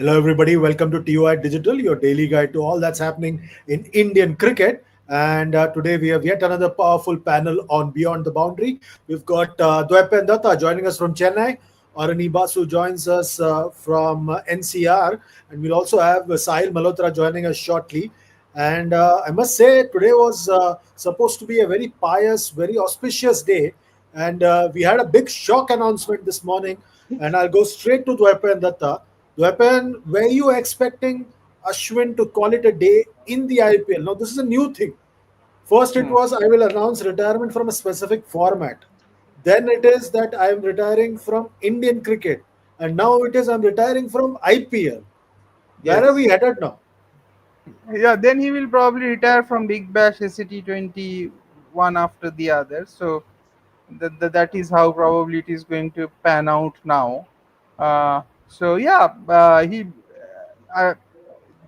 Hello, everybody. Welcome to TOI Digital, your daily guide to all that's happening in Indian cricket. And today we have yet another powerful panel on Beyond the Boundary. We've got Dwepen Datta joining us from Chennai. Arani Basu joins us from NCR. And we'll also have Sahil Malhotra joining us shortly. And I must say, today was supposed to be a very pious, very auspicious day. And we had a big shock announcement this morning. And I'll go straight to Dwepen Datta. Weapon, were you expecting Ashwin to call it a day in the IPL? Now, this is a new thing. First, it Hmm. was I will announce retirement from a specific format. Then it is that I am retiring from Indian cricket. And now it is I'm retiring from IPL. Where are we Yes. headed now? Yeah, then he will probably retire from Big Bash SC20 one after the other. So that is how probably it is going to pan out now. So yeah, he uh,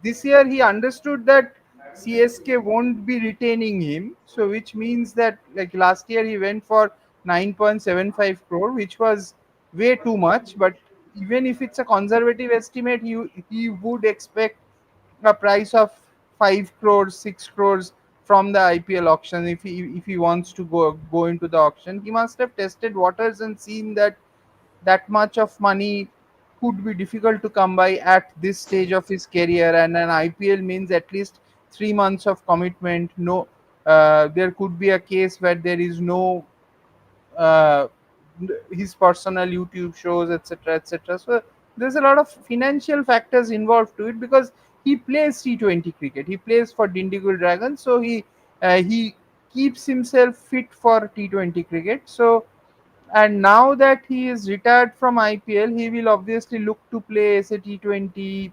this year he understood that CSK won't be retaining him. So which means that like last year he went for 9.75 crore, which was way too much. But even if it's a conservative estimate, he would expect a price of 5 crores, 6 crores from the IPL auction. If he wants to go into the auction, he must have tested waters and seen that that much of money could be difficult to come by at this stage of his career, and an IPL means at least 3 months of commitment. No, there could be a case where there is no uh, his personal YouTube shows, etc., etc. So there's a lot of financial factors involved to it because he plays T20 cricket. He plays for Dindigul Dragons, so he keeps himself fit for T20 cricket. So and now that he is retired from IPL, he will obviously look to play as a T20,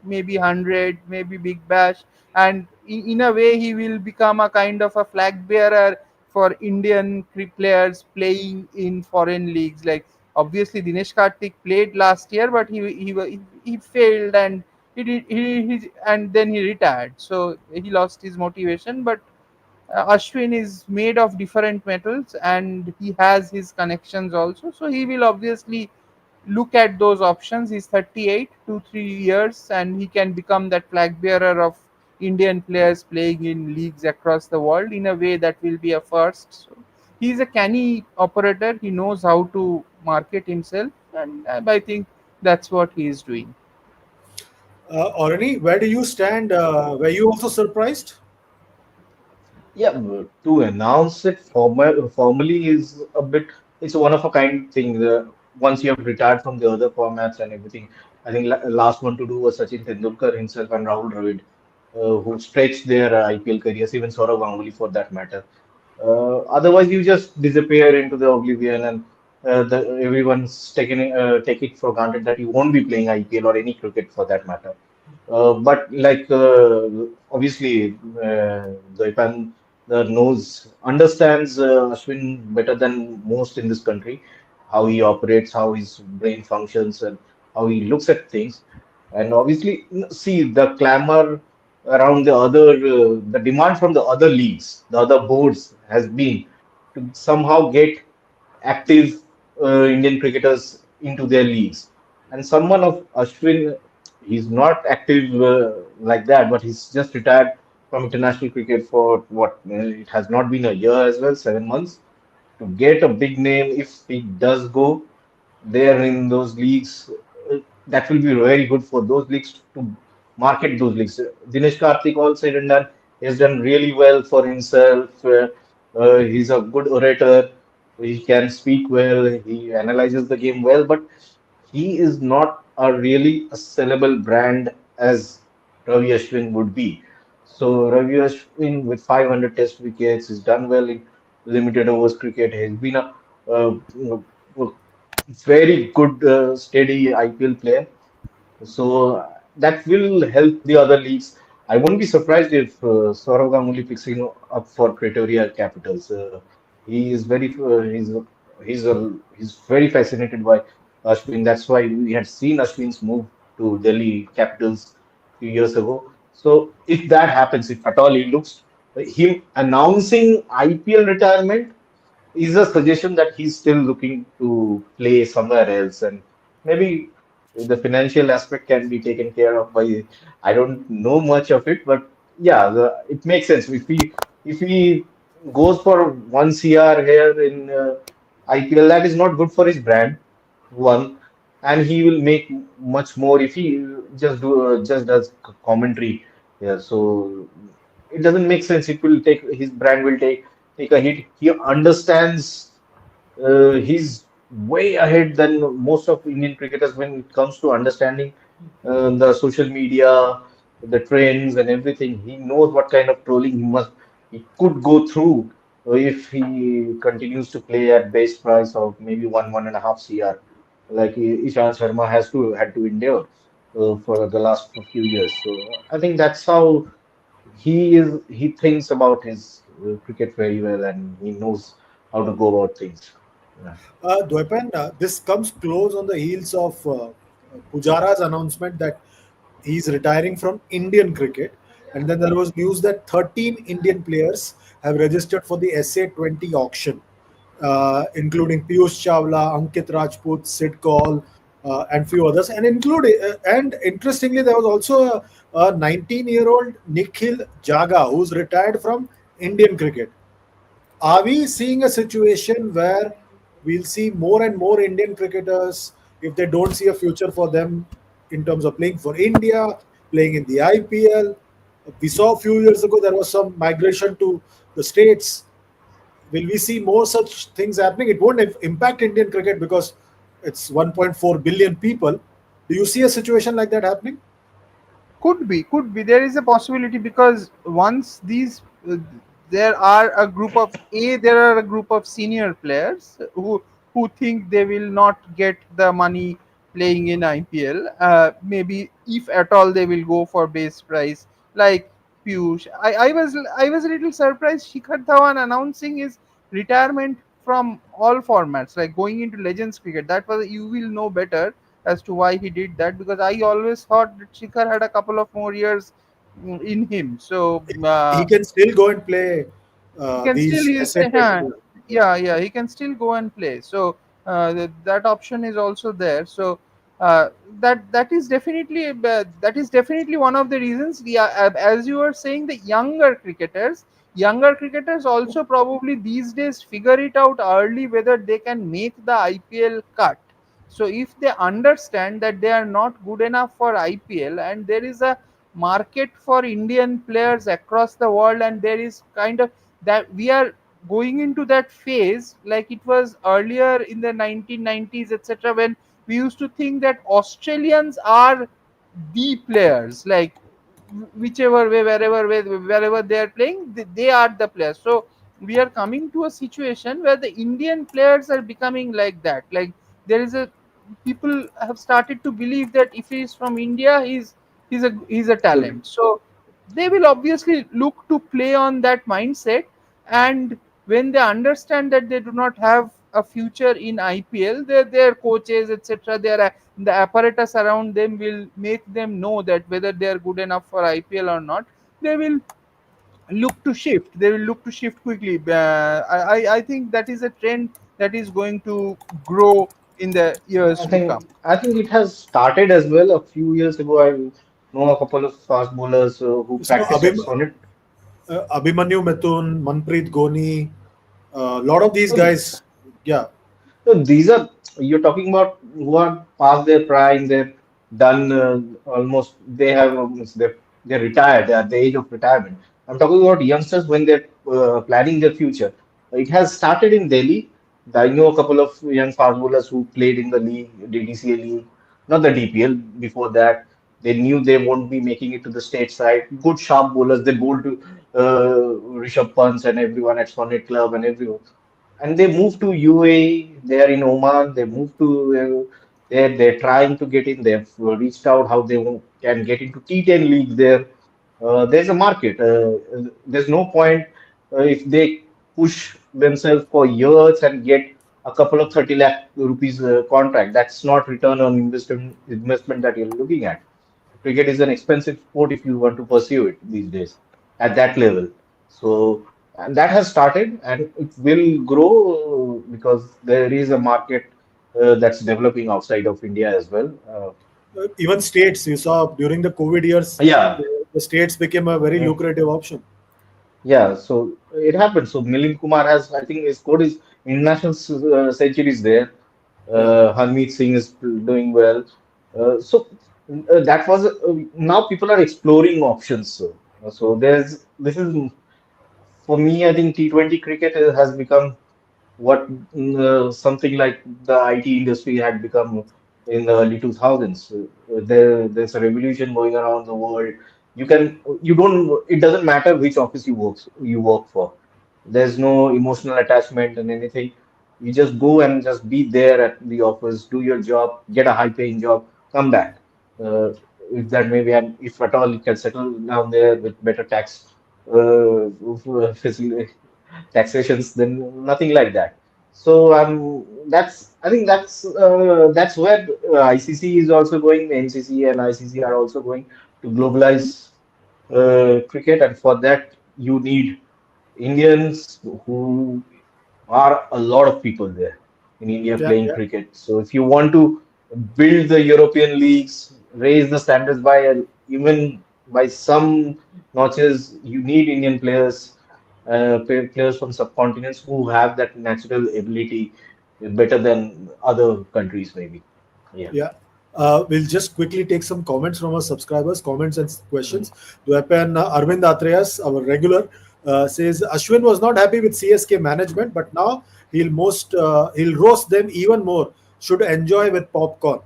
maybe 100, maybe Big Bash, and in a way he will become a kind of a flag bearer for Indian players playing in foreign leagues. Like obviously Dinesh Karthik played last year, but he failed and and then he retired. So he lost his motivation, but Ashwin is made of different metals and he has his connections also. So he will obviously look at those options. He's 38, 2 3 years, and he can become that flag bearer of Indian players playing in leagues across the world in a way that will be a first. So he's a canny operator. He knows how to market himself, and I think that's what he is doing. Orani, where do you stand? Were you also surprised? Yeah, to announce it formally is a bit, it's a one of a kind thing. Once you have retired from the other formats and everything, I think last one to do was Sachin Tendulkar himself and Rahul Dravid, who stretched their IPL careers, even Saurav Ganguly for that matter. Otherwise, you just disappear into the oblivion, and everyone's take it for granted that you won't be playing IPL or any cricket for that matter. But like obviously, the Japan the knows understands Ashwin better than most in this country, how he operates, how his brain functions, and how he looks at things. And obviously, see the clamor around the demand from the other leagues, the other boards has been to somehow get active Indian cricketers into their leagues. And someone of Ashwin, he's not active like that, but he's just retired from international cricket for what? It has not been a year as well, 7 months. To get a big name, if he does go there in those leagues, that will be very good for those leagues to market those leagues. Dinesh Karthik, all said and done, has done really well for himself. He's a good orator. He can speak well. He analyzes the game well, but he is not a really a sellable brand as Ravi Ashwin would be. So Ravi Ashwin with 500 test wickets has done well in limited overs cricket. Has been a very good, steady IPL player. So that will help the other leagues. I won't be surprised if Saurav Ganguly picks him up for Pretoria Capitals. He is he's very fascinated by Ashwin. That's why we had seen Ashwin's move to Delhi Capitals a few years ago. So if that happens, if at all he looks him announcing IPL retirement is a suggestion that he's still looking to play somewhere else and maybe. the financial aspect can be taken care of by. I don't know much of it, but yeah, it makes sense. If he goes for 1 CR here in IPL, that is not good for his brand. One, and he will make much more if he just does commentary. Yeah, so it doesn't make sense. It will take his brand will take a hit. He understands he's way ahead than most of Indian cricketers when it comes to understanding the social media, the trends, and everything. He knows what kind of trolling he could go through if he continues to play at base price of maybe 1.5 CR, like Ishant Sharma had to endure for the last few years. So I think that's how he thinks about his cricket very well, and he knows how to go about things. Yeah. Dwepan, this comes close on the heels of Pujara's announcement that he's retiring from Indian cricket. And then there was news that 13 Indian players have registered for the SA20 auction, including Piyush Chawla, Ankit Rajput, Sid Kaul, and few others. And interestingly, there was also a 19-year-old Nikhil Jaga who's retired from Indian cricket. Are we seeing a situation where we'll see more and more Indian cricketers, if they don't see a future for them in terms of playing for India, playing in the IPL? We saw a few years ago there was some migration to the States. Will we see more such things happening? It won't impact Indian cricket because it's 1.4 billion people. Do you see a situation like that happening? Could be. There is a possibility because once there are a group of there are a group of senior players who think they will not get the money playing in IPL. Maybe if at all they will go for base price like Piyush. I was a little surprised Shikhar Dhawan announcing his retirement from all formats, like going into Legends cricket. That was, you will know better as to why he did that, because I always thought that Shikhar had a couple of more years in him. So He can still go and play he can still these use SA20. Yeah. yeah, he can still go and play. So that option is also there. So that is definitely one of the reasons. As you were saying, the younger cricketers also probably these days figure it out early whether they can make the IPL cut. So if they understand that they are not good enough for IPL, and there is a market for Indian players across the world, and there is kind of that we are going into that phase like it was earlier in the 1990s, etc., when we used to think that Australians are the players, like whichever way, wherever they are playing, they are the players. So we are coming to a situation where the Indian players are becoming like that. Like there is a people have started to believe that if he is from India, he's a Good. talent. So they will obviously look to play on that mindset, and when they understand that they do not have a future in IPL, their coaches, etc., the apparatus around them will make them know that whether they are good enough for IPL or not. They will look to shift. They will look to shift quickly. I think that is a trend that is going to grow in the years I to come. think I think it has started as well a few years ago. I know a couple of fast bowlers who So practice at Sonnet. Abhimanyu Mithun, Manpreet Goni, a lot of these guys, yeah. So these are you're talking about who are past their prime. They're done almost. They have they're retired. They're at the age of retirement. I'm talking about youngsters when they're planning their future. It has started in Delhi. I know a couple of young fast bowlers who played in the league, DDCA league, not the DPL. Before that, they knew they won't be making it to the state side. Good sharp bowlers. They bowled to Rishabh Pants and everyone at Sonnet Club and everyone, and they moved to UAE. They are in Oman. They moved to they're trying to get in. They've reached out how they can get into T10 league there. There's a market. There's no point if they push themselves for years and get a couple of 30 lakh rupees contract. That's not return on investment that you're looking at. Cricket is an expensive sport if you want to pursue it these days at that level. So, and that has started and it will grow because there is a market that's developing outside of India as well. Even states, you saw during the COVID years, Yeah, the states became a very mm, lucrative option. yeah. So it happened. So Milind Kumar has, I think, he scored his international centuries there. Yeah, Harmeet Singh is doing well. That was now people are exploring options. So there's this is for me. I think T20 cricket has become what something like the IT industry had become in the early 2000s. There's a revolution going around the world. You don't, it doesn't matter which office you work for. There's no emotional attachment and anything. You just go and just be there at the office, do your job, get a high paying job, come back. Uh, if that maybe, and if at all you can settle down there with better facility, taxations, then nothing like that. So that's I think that's where ICC is also going. NCC and ICC are also going to globalize cricket, and for that you need Indians who are a lot of people there in India yeah, playing yeah, cricket. So if you want to build the European leagues, raise the standards by even by some notches, you need Indian players, players from subcontinents who have that natural ability better than other countries maybe. Yeah. yeah. We'll just quickly take some comments from our subscribers, comments and questions. To happen, Arvind Atreyas, our regular, says Ashwin was not happy with CSK management, but now he'll roast them even more. Should enjoy with popcorn.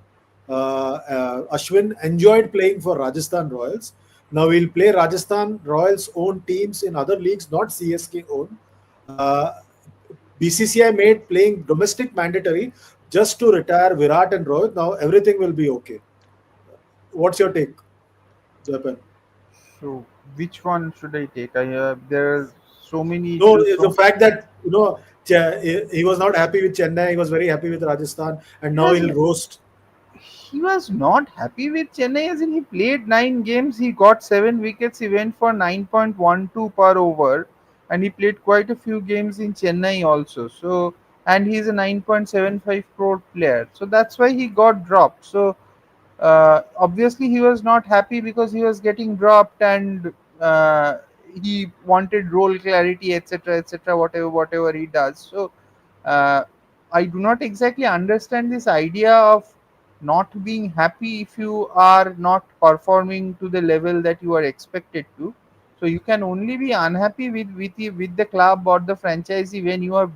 Ashwin enjoyed playing for Rajasthan Royals. Now he'll play Rajasthan Royals' own teams in other leagues, not CSK own. Uh, BCCI made playing domestic mandatory just to retire Virat and Rohit. Now everything will be okay. What's your take, Japan? So which one should I take? There are so many No, issues. the So fact that he was not happy with Chennai, he was very happy with Rajasthan, and he now was he'll roast. he was not happy with Chennai, as in he played 9 games, he got 7 wickets, he went for 9.12 per over, and he played quite a few games in Chennai also. So, and he's a 9.75 crore player, so that's why he got dropped. So obviously he was not happy because he was getting dropped, and he wanted role clarity, etc., etc., whatever he does. So uh, I do not exactly understand this idea of not being happy if you are not performing to the level that you are expected to. So you can only be unhappy with the club or the franchisee when you are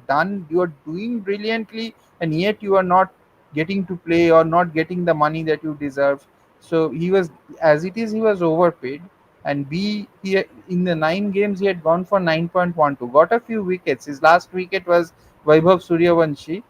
doing brilliantly, and yet you are not getting to play or not getting the money that you deserve. So he was, as it is, he was overpaid. And in the 9 games he had gone for 9.12, got a few wickets. His last wicket was Vaibhav Suryavanshi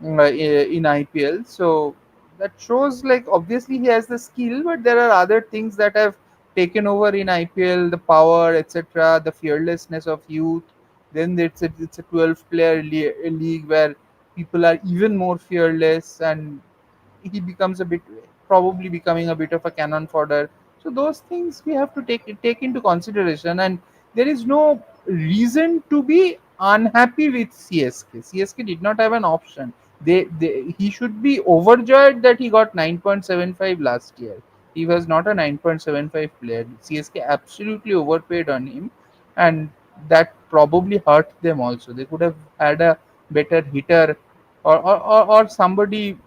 in IPL. So that shows, like, obviously he has the skill, but there are other things that have taken over in IPL: the power, etc., the fearlessness of youth. Then it's a 12-player league where people are even more fearless, and he becomes a bit, probably becoming a bit of a cannon fodder. So those things we have to take into consideration, and there is no reason to be unhappy with CSK. CSK did not have an option. He should be overjoyed that he got 9.75 last year. He was not a 9.75 player. CSK absolutely overpaid on him, and that probably hurt them also. They could have had a better hitter, or somebody.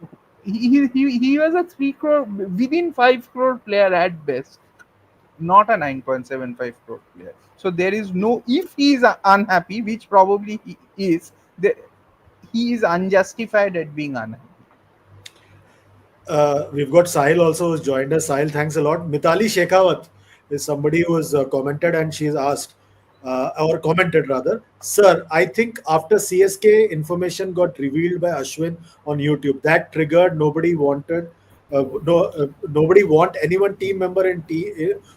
He was a 3 crore, within 5 crore player at best, not a 9.75 crore player. So there is no, if he is unhappy, which probably he is, he is unjustified at being unhappy. We've got Sahil also who's joined us. Sahil, thanks a lot. Mitali Shekhawat is somebody who has commented, and she's asked, or commented rather, Sir, I think after CSK information got revealed by Ashwin on YouTube, that triggered nobody want anyone team member in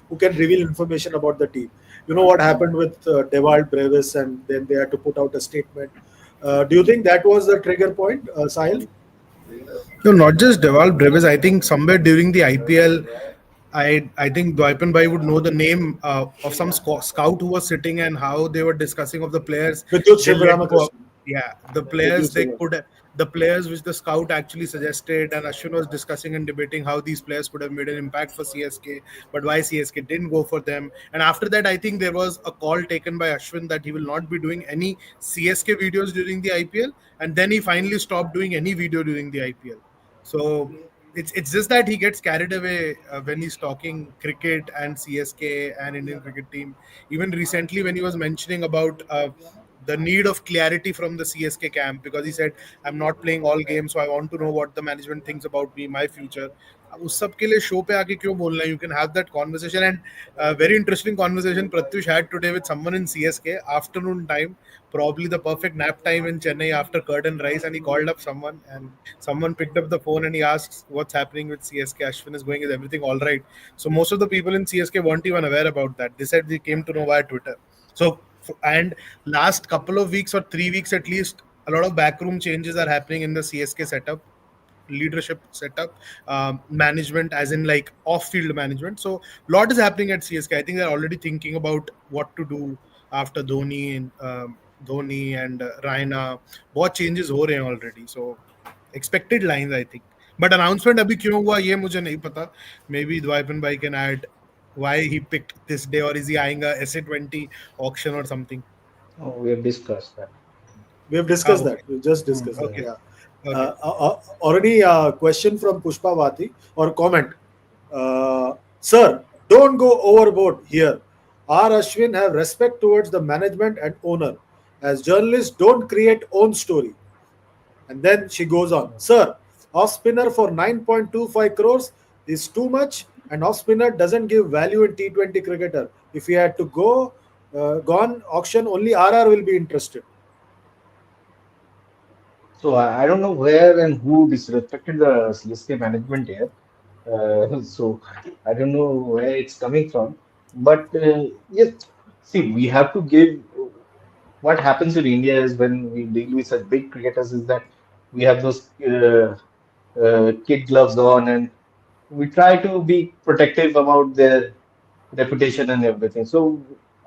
who can reveal information about the team. You know what happened with Dewald Brevis, and then they had to put out a statement. Do you think that was the trigger point, Sahil? No, not just Deval Brevis. I think somewhere during the IPL, I think Dwaipan Bhai would know the name of some scout who was sitting and how they were discussing of the players Vidyut they let go. Shivramakrishnan. Yeah, the Vidyut players Shivramakrishnan. the players which the scout actually suggested, and Ashwin was discussing and debating how these players could have made an impact for CSK, but why CSK didn't go for them. And after that, I think there was a call taken by Ashwin that he will not be doing any CSK videos during the IPL, and then he finally stopped doing any video during the IPL. So it's just that he gets carried away when he's talking cricket and CSK and Indian cricket team. Even recently, when he was mentioning about the need of clarity from the CSK camp, because he said, I'm not playing all games, so I want to know what the management thinks about me, my future. अब उस सब के लिए show पे आके क्यों बोलना है? You can have that conversation. And very interesting conversation Pratyush had today with someone in CSK, afternoon time, probably the perfect nap time in Chennai after curtain rise, and he called up someone, and someone picked up the phone and he asks what's happening with CSK. Ashwin is going, is everything all right? So most of the people in CSK weren't even aware about that. They said they came to know via Twitter. So and last couple of weeks or 3 weeks at least, a lot of backroom changes are happening in the CSK setup, leadership setup, management, as in like off-field management. So a lot is happening at CSK. I think they're already thinking about what to do after Dhoni and Raina. बहुत changes हो रहे हैं already. So expected lines, I think. But announcement अभी क्यों हुआ ये मुझे नहीं पता. Maybe Dwaipan bhai can add why he picked this day, or is he eyeing a SA20 auction or something? Oh, we have discussed that. We have discussed that. Okay. We just discussed that. Okay. Yeah. Okay. Already question from Pushpavati or comment. Sir, don't go overboard here. R. Ashwin have respect towards the management and owner. As journalists, don't create own story. And then she goes on, Sir, off spinner for 9.25 crores is too much, and off spinner doesn't give value in T20 cricketer. If he had to gone auction, only RR will be interested. So I don't know where and who disrespected the CSK management here. So I don't know where it's coming from. But yes, see, we have to give what happens in India is when we deal with such big cricketers is that we have those kid gloves on and we try to be protective about their reputation and everything. So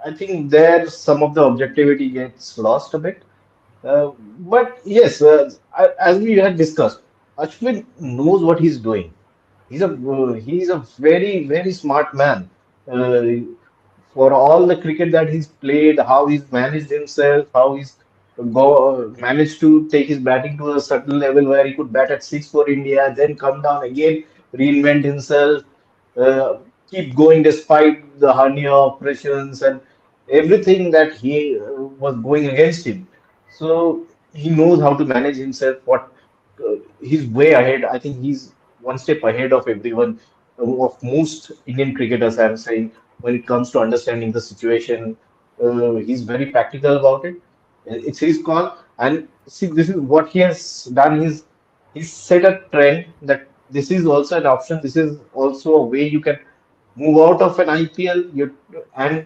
I think there some of the objectivity gets lost a bit. But yes, as we had discussed, Ashwin knows what he's doing. He's a very smart man. Uh, for all the cricket that he's played, how he's managed himself, how he's managed to take his batting to a certain level where he could bat at six for India, then come down again, reinvent himself, uh, keep going despite the hernia operations and everything that he was going against him. So he knows how to manage himself. He's way ahead. I think he's one step ahead of everyone, of most Indian cricketers. I'm saying when it comes to understanding the situation, he's very practical about it. It's his call, and see, this is what he has done. He's set a trend that this is also an option. This is also a way you can move out of an IPL and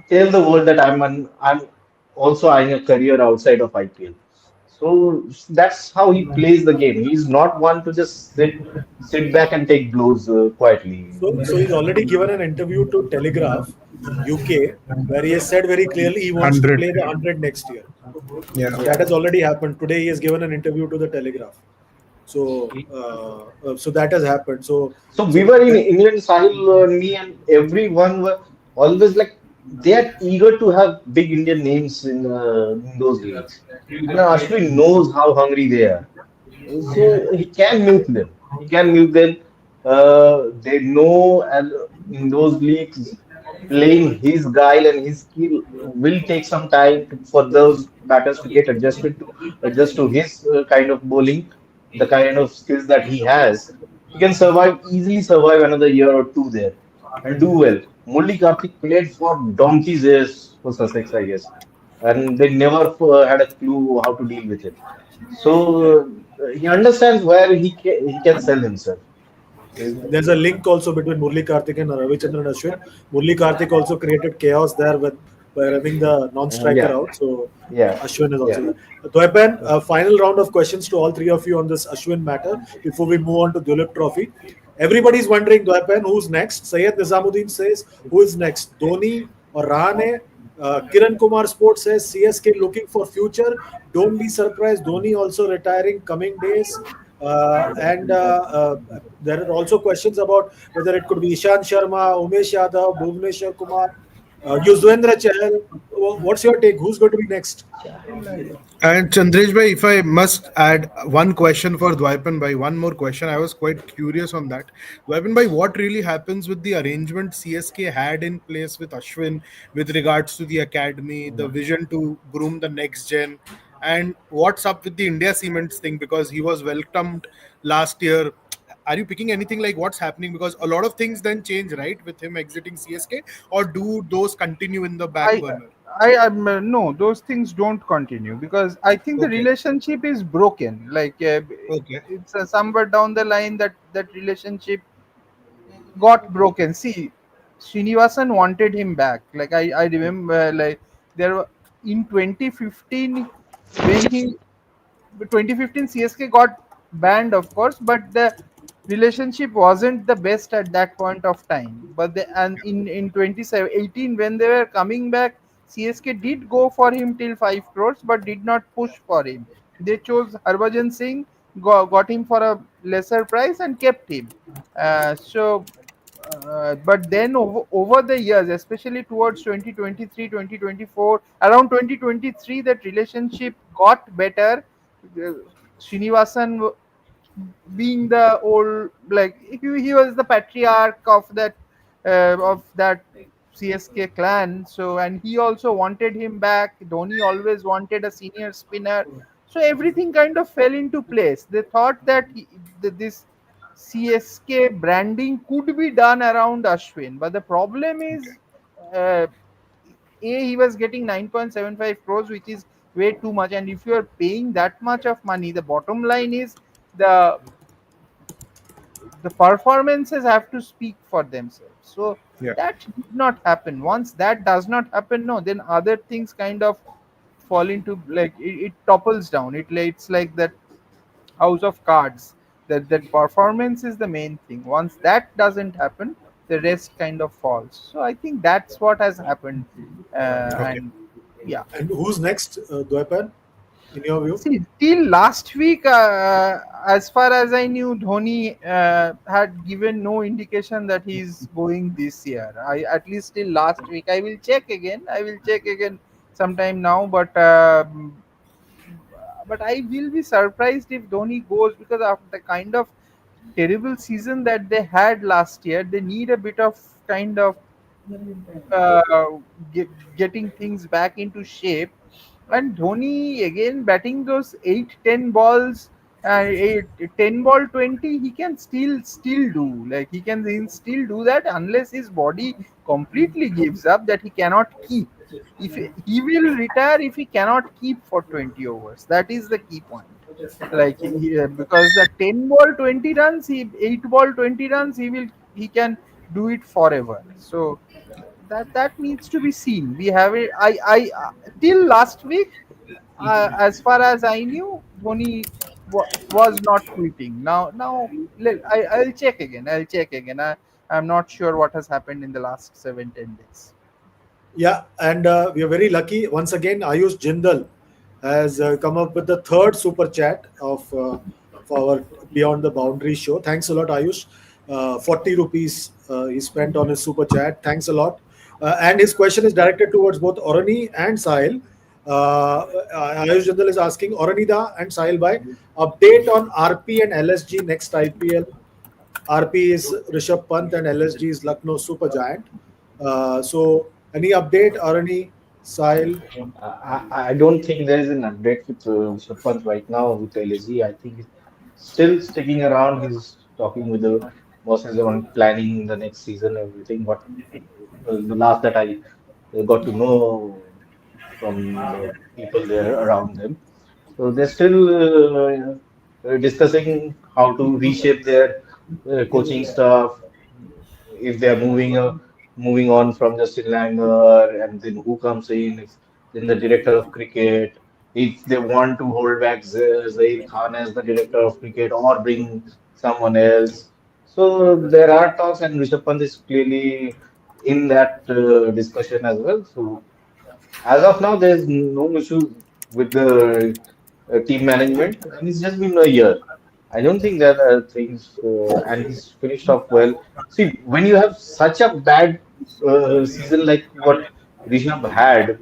tell the world that I'm also eyeing a career outside of IPL. So that's how he plays the game. He's not one to just sit back and take blows quietly. So he's already given an interview to Telegraph UK where he has said very clearly he wants to 100. play the 100 next year. Yeah. So Yeah. that has already happened. Today he has given an interview to the Telegraph. So so that has happened. So we So were in England, Sahil, me, and everyone were always like they are eager to have big Indian names in those leagues. And Ashwin knows how hungry they are. So he can milk them. He can milk them. They know and in those leagues, playing his guile and his skill will take some time for those batters to get adjust to his kind of bowling, the kind of skills that he has. He can easily survive another year or two there and do well. Murli Karthik played for donkey's years for Sussex, I guess, and they never had a clue how to deal with it. So he understands where he can sell himself. there's a link also between Murli Karthik and Ravichandran Ashwin. Murli Karthik also created chaos there by running the non-striker Yeah, out. So yeah, Ashwin is also yeah. there. Dwaipan, a final round of questions to all three of you on this Ashwin matter before we move on to Duleep Trophy. Everybody's wondering, Dwaipan, who's next? Sayed Nizamuddin says, who is next? Dhoni or Rahane? Kiran Kumar Sports says CSK looking for future. Don't be surprised. Dhoni also retiring coming days. There are also questions about whether it could be Ishan Sharma, Umesh Yadav, Bhuvneshwar Kumar, Yuzvendra Chahal. What's your take? Who's going to be next? And Chandresh bhai, if I must add one question for Dwaipan bhai, one more question. I was quite curious on that. Dwaipan bhai, what really happens with the arrangement CSK had in place with Ashwin with regards to the academy, the vision to groom the next gen, and what's up with the India Cements thing because he was welcomed last year. Are you picking anything like what's happening? Because a lot of things then change, right, with him exiting CSK, or do those continue in the back I burner? no, those things don't continue because I think the Okay. relationship is broken. Like Okay. it's somewhere down the line that relationship got broken. See, Srinivasan wanted him back. Like I remember, like there were in 2015 when he 2015 CSK got banned, of course, but the relationship wasn't the best at that point of time. But and in 2018 when they were coming back, CSK did go for him till 5 crores, but did not push for him. They chose Harbhajan Singh, got him for a lesser price, and kept him. But then over the years, especially towards 2023, 2024, around 2023, that relationship got better. uh, Srinivasan being the old, like he was the patriarch of that CSK clan. So and he also wanted him back. Dhoni always wanted a senior spinner. So everything kind of fell into place. They thought that this CSK branding could be done around Ashwin, but the problem is, uh, he was getting 9.75 crores, which is way too much. And if you are paying that much of money, the bottom line is the the performances have to speak for themselves. So Yeah. that did not happen. Once that does not happen, no, then other things kind of fall into, like it topples down. It's like that house of cards. That performance is the main thing. Once that doesn't happen, the rest kind of falls. So I think that's what has happened. Okay. And yeah. And who's next, Dwaipan, in your view? See, till last week, as far as I knew, Dhoni had given no indication that he's going this year. I At least till last week. I will check again. I will check again sometime now. But I will be surprised if Dhoni goes, because of the kind of terrible season that they had last year. They need a bit of kind of uh, getting things back into shape. And Dhoni again batting those 8-10 balls, 10 ball 20, he can still do, like he can still do that unless his body completely gives up that he cannot keep. If he will retire if he cannot keep for 20 overs, that is the key point. Like because the 10 ball 20 runs, he 8 ball 20 runs, he can do it forever. So that needs to be seen. We have it. Till last week, as far as I knew, Dhoni was not quitting. Now I'll check again. I'm not sure what has happened in the last 7-10 days. Yeah, and we are very lucky. Once again, Ayush Jindal has come up with the third super chat for our Beyond the Boundary show. Thanks a lot, Ayush. 40 rupees he spent on his super chat. Thanks a lot. And his question is directed towards both Orani and Sahil. Ayush Jindal is asking Oranida and Sahil Bhai, update on RP and LSG next IPL. RP is Rishabh Pant and LSG is Lucknow Super Giant. So, any update or any Sahil? I don't think there is an update with Rishabh Pant right now with LSG. I think he's still sticking around. He's talking with the bosses on planning the next season, everything. But the last that I got to know from the people there around them. So they're still discussing how to reshape their coaching staff, if they are moving on from Justin Langer, and then who comes in, if then the director of cricket, if they want to hold back Zaid Khan as the director of cricket or bring someone else. So there are talks, and Rishabh Pant is clearly in that discussion as well. So As of now, there's no issues with the team management, and it's just been a year. I don't think there are things, and he's finished off well. See, when you have such a bad season like what Rishabh had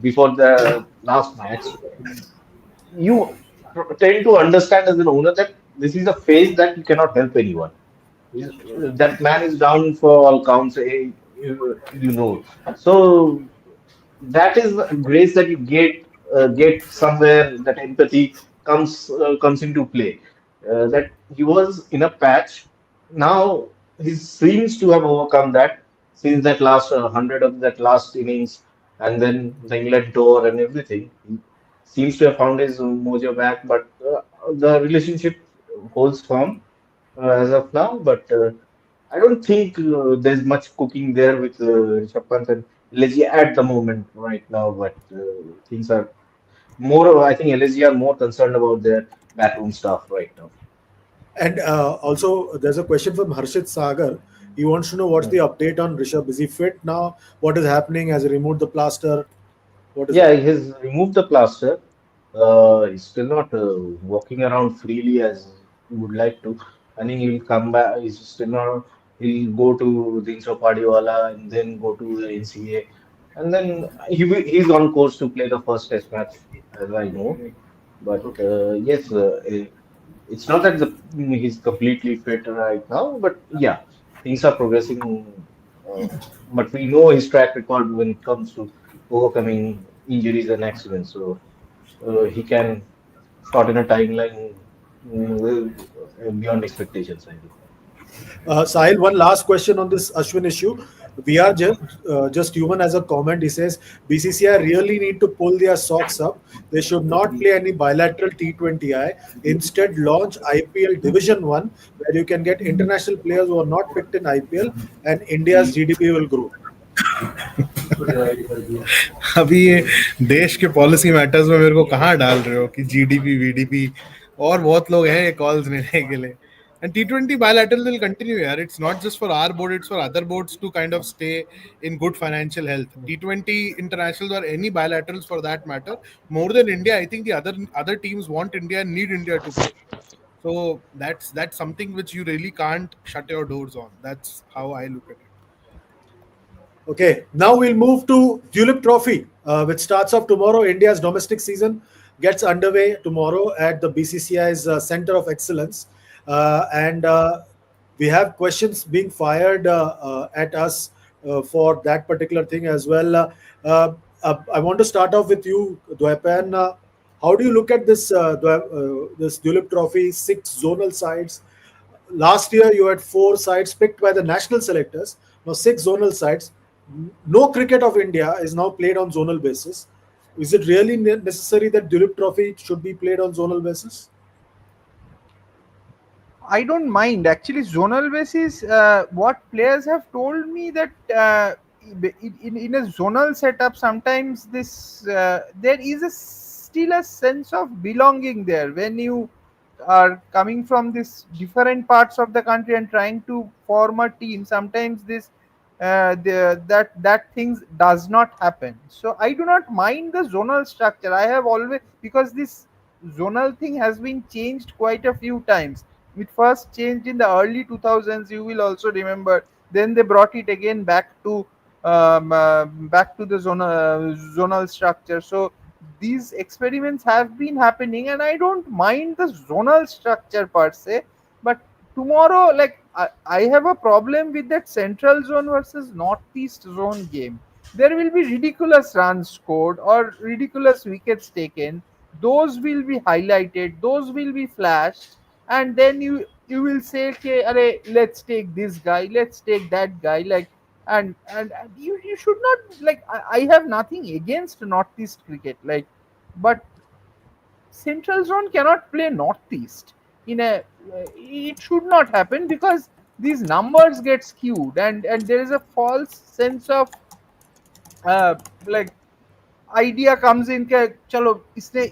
before the last match, you tend to understand as an owner that this is a phase that you cannot help anyone. That man is down for all counts, you know. So that is the grace that you get somewhere that empathy comes into play. That he was in a patch. Now he seems to have overcome that since that last hundred of that last innings, and then the England tour and everything. He seems to have found his mojo back, but the relationship holds firm as of now. But I don't think there's much cooking there with Rishabh Pant and LSG at the moment right now. But things are more. I think LSG are more concerned about their backroom stuff right now. And also, there's a question from Harshit Sagar. He wants to know what's the Hmm. update on Rishabh. Is he fit now? What is happening? Has he removed the plaster? What is it? Yeah, he has removed the plaster. He's still not walking around freely as he would like to. I think he'll come back. He's still not. He'll go to the Padiwala and then go to the NCA, and then he's on course to play the first Test match, as I know. But Okay. yes, it's not that he's completely fit right now, but yeah, things are progressing. Uh, but we know his track record when it comes to overcoming injuries and accidents. So he can shorten a timeline beyond expectations, I think. Sahil, one last question on this Ashwin issue. We are just human as a comment. He says BCCI really need to pull their socks up. They should not play any bilateral T20I. Instead, launch IPL Division 1, where you can get international players who are not picked in IPL, and India's GDP will grow. अभी ये देश के policy matters में मेरे को कहाँ डाल रहे हो कि जीडीपी वीडीपी, और बहुत लोग हैं ये कॉल्स लेने के लिए. And T20 bilateral will continue here. It's not just for our board, it's for other boards to kind of stay in good financial health. T20 internationals or any bilaterals for that matter, more than India, I think the other teams want India and need India to play. So that's something which you really can't shut your doors on. That's how I look at it. Okay, now we'll move to Duleep Trophy, which starts off tomorrow. India's domestic season gets underway tomorrow at the BCCI's Center of Excellence. And we have questions being fired at us for that particular thing as well. I want to start off with you, Dwaipan. How do you look at this Duleep Trophy, six zonal sides? Last year, you had four sides picked by the national selectors. Now, six zonal sides. No cricket of India is now played on zonal basis. Is it really necessary that Duleep Trophy should be played on zonal basis? I don't mind actually zonal basis. What players have told me that in a zonal setup, sometimes this there is still a sense of belonging there when you are coming from this different parts of the country and trying to form a team. Sometimes that things does not happen. So I do not mind the zonal structure. I have always, because this zonal thing has been changed quite a few times. It first changed in the early 2000s, you will also remember. Then they brought it again back to the zonal structure. So these experiments have been happening, and I don't mind the zonal structure per se. But tomorrow, like I have a problem with that central zone versus northeast zone game. There will be ridiculous runs scored or ridiculous wickets taken. Those will be highlighted, those will be flashed, and then you will say, okay, array, let's take this guy, let's take that guy, like, and you should not, like, I have nothing against northeast cricket, like, but central zone cannot play northeast in a it should not happen, because these numbers get skewed, and there is a false sense of like idea comes in के चलो इसने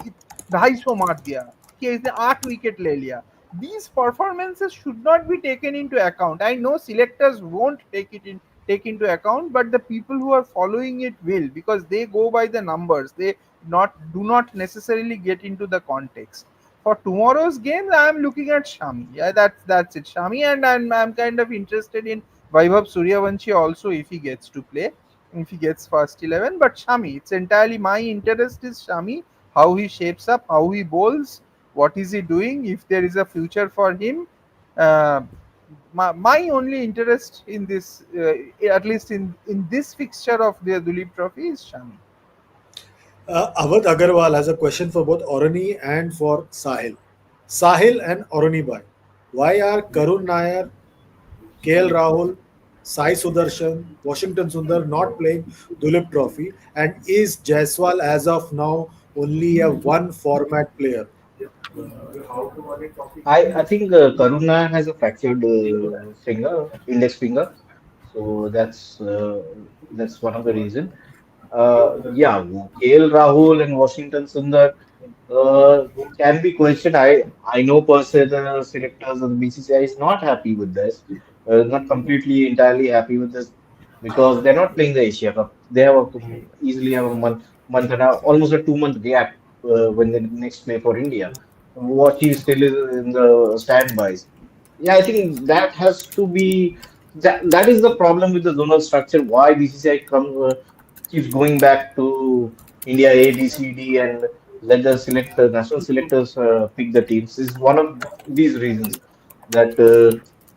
250 मार दिया कि इसने 8 wicket ले लिया. These performances should not be taken into account. I know selectors won't take it in take into account, but the people who are following it will, because they go by the numbers. They not do not necessarily get into the context. For tomorrow's games, I'm looking at Shami. Yeah, that's it, Shami, and I'm kind of interested in Vaibhav Suryavanshi also if he gets to play, if he gets first 11. But Shami, it's entirely my interest is Shami, how he shapes up, how he bowls, what is he doing, if there is a future for him. Uh, my only interest in this, at least in this fixture of the Duleep Trophy, is Shami. Avadh Agarwal has a question for both Orani and for Sahil. Sahil and Orani Bhai, why are Karun Nair, KL Rahul, Sai Sudarshan, Washington Sundar not playing Duleep Trophy? And is Jaiswal as of now only a one format player? I think Karuna has a fractured finger, index finger, so that's one of the reason. Yeah, KL Rahul and Washington Sundar can be questioned. I know per se the selectors of the BCCI is not happy with this, not completely entirely happy with this because they're not playing the Asia Cup. They have easily have a month and a, almost a 2 month gap when they next play for India. Washi still is in the standbys. Yeah, I think that has to be that is the problem with the zonal structure. Why BCCI keeps going back to India A, B, C, D, and let the national selectors pick the teams is one of these reasons that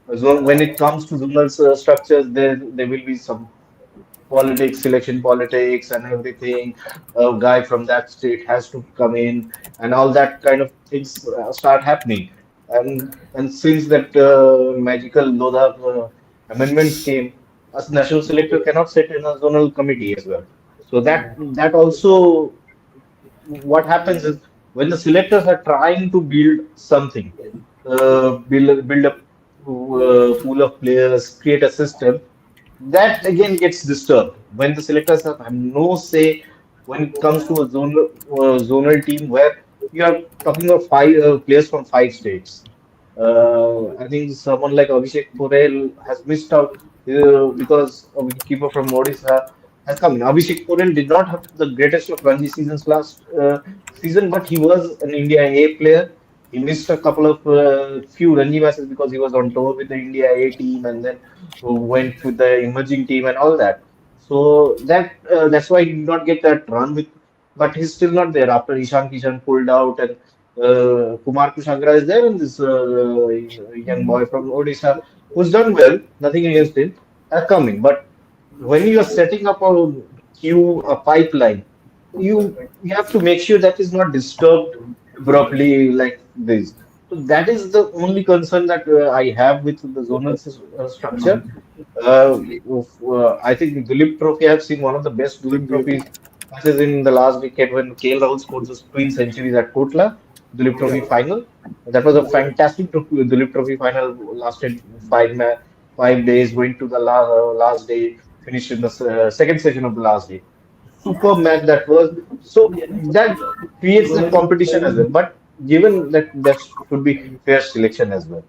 when it comes to zonal structures, there will be some politics, selection politics, and everything. A guy from that state has to come in, and all that kind of things start happening. And since that magical Lodha amendments came, a national selector cannot sit in a zonal committee as well. So that also what happens is when the selectors are trying to build something, build a pool of players, create a system, that again gets disturbed when the selectors have no say when it comes to a zonal team where you are talking about five players from 5 states. I think someone like Abhishek Porel has missed out because a wicketkeeper from Odisha has come in. Abhishek Porel did not have the greatest of Ranji seasons last season, but he was an India A player. He missed a couple of few Ranji matches because he was on tour with the India A team and then went with the emerging team and all that. So that's why he did not get that run with, but he's still not there after Ishan Kishan pulled out and Kumar Kushagra is there and this young boy from Odisha who's done well, nothing against him, are coming. But when you are setting up a queue, a pipeline, you have to make sure that is not disturbed abruptly like this. So that is the only concern that I have with the zonal structure. I think Duleep Trophy, I have seen one of the best Duleep Trophies matches in the last decade when KL Rahul scored those twin centuries at Kotla, Duleep Trophy final. That was a fantastic Duleep Trophy final, lasted 5 days, going to the last day, finished in the second session of the last day. Super match that was. So that creates that competition as well. But given that that should be fair selection as well.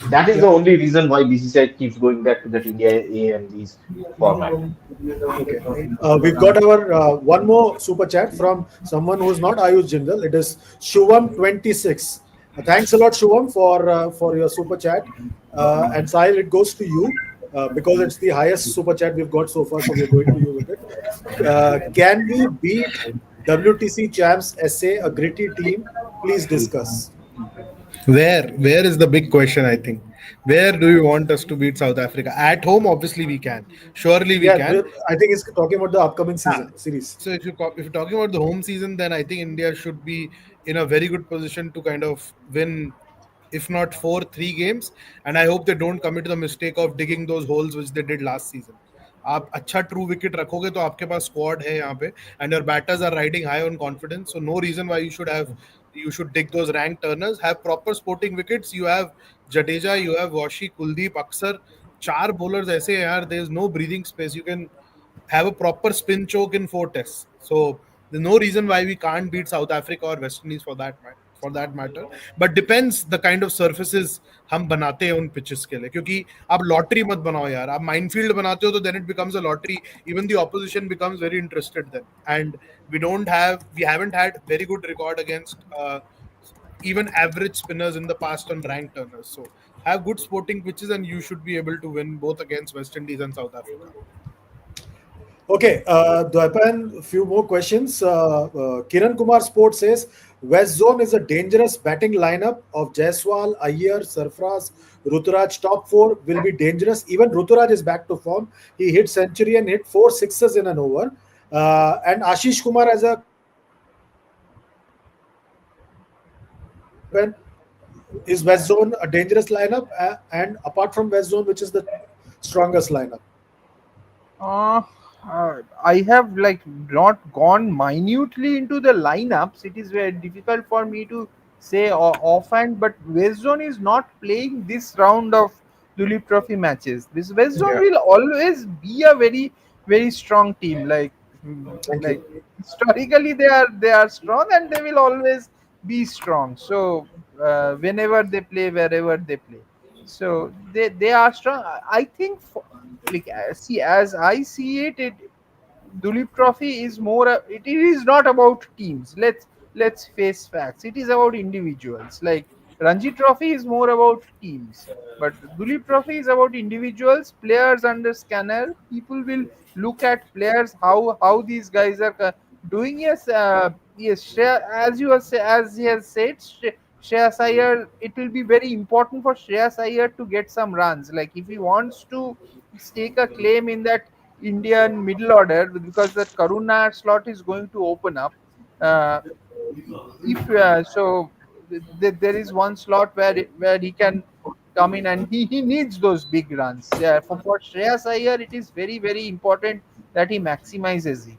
That is Yeah. the only reason why BCCI keeps going back to that India A and these format. Okay. We've got our one more super chat from someone who's not Ayush Jindal. It is Shuvam26. Thanks a lot, Shuvam, for your super chat. And Sahil, it goes to you because it's the highest super chat we've got so far. So we're going to you with it. Can we beat WTC champs SA, a gritty team? Please discuss. Where is the big question? I think. Where do you want us to beat South Africa? At home, obviously we can. Surely we Yeah, can. I think it's talking about the upcoming Yeah. season series. So if you're talking about the home season, then I think India should be in a very good position to kind of win, if not four, three games. And I hope they don't commit the mistake of digging those holes which they did last season. आप अच्छा true wicket रखोगे तो आपके पास squad है यहाँ पे and your batters are riding high on confidence so no reason why you should dig those rank turners, have proper sporting wickets. You have Jadeja, you have Washi, Kuldeep, Aksar, चार bowlers ऐसे हैं यार, there is no breathing space. You can have a proper spin choke in four tests. So there's no reason why we can't beat South Africa or West Indies for that matter. for that matter. But depends the kind of surfaces हम बनाते हैं उन pitches के लिए, क्योंकि आप lottery मत बनाओ यार, आप minefield बनाते हो तो then it becomes a lottery. Even the opposition becomes very interested then, and we haven't had very good record against even average spinners in the past on rank turners. So have good sporting pitches and you should be able to win both against West Indies and South Africa. Okay, Dwaipan, few more questions. Kiran Kumar Sports says West Zone is a dangerous batting lineup of Jaiswal, Iyer, Sarfraz, Ruturaj. Top four will be dangerous. Even Ruturaj is back to form. He hit century and hit four sixes in an over. And Ashish Kumar as a Dwaipan, is West Zone a dangerous lineup? And apart from West Zone, which is the strongest lineup? Uh, I have like not gone minutely into the lineups. It is very difficult for me to say offhand. But West Zone is not playing this round of Duleep Trophy matches. This West Zone Yeah. will always be a very strong team. Thank Like you. historically they are strong and they will always be strong. So whenever they play, wherever they play, so they are strong. I think like see, as I see it, Duleep Trophy is more. It is not about teams. Let's face facts. It is about individuals. Like Ranji Trophy is more about teams, but Duleep Trophy is about individuals, players under scanner. People will look at players, how these guys are doing. Yes, yes. As you have as he has said, Shreyas Iyer. It will be very important for Shreyas Iyer to get some runs. Like if he wants to stake a claim in that Indian middle order, because that Karuna slot is going to open up. Uh, if there is one slot where he can come in and he needs those big runs. For Shreyas Iyer, it is very important that he maximizes it.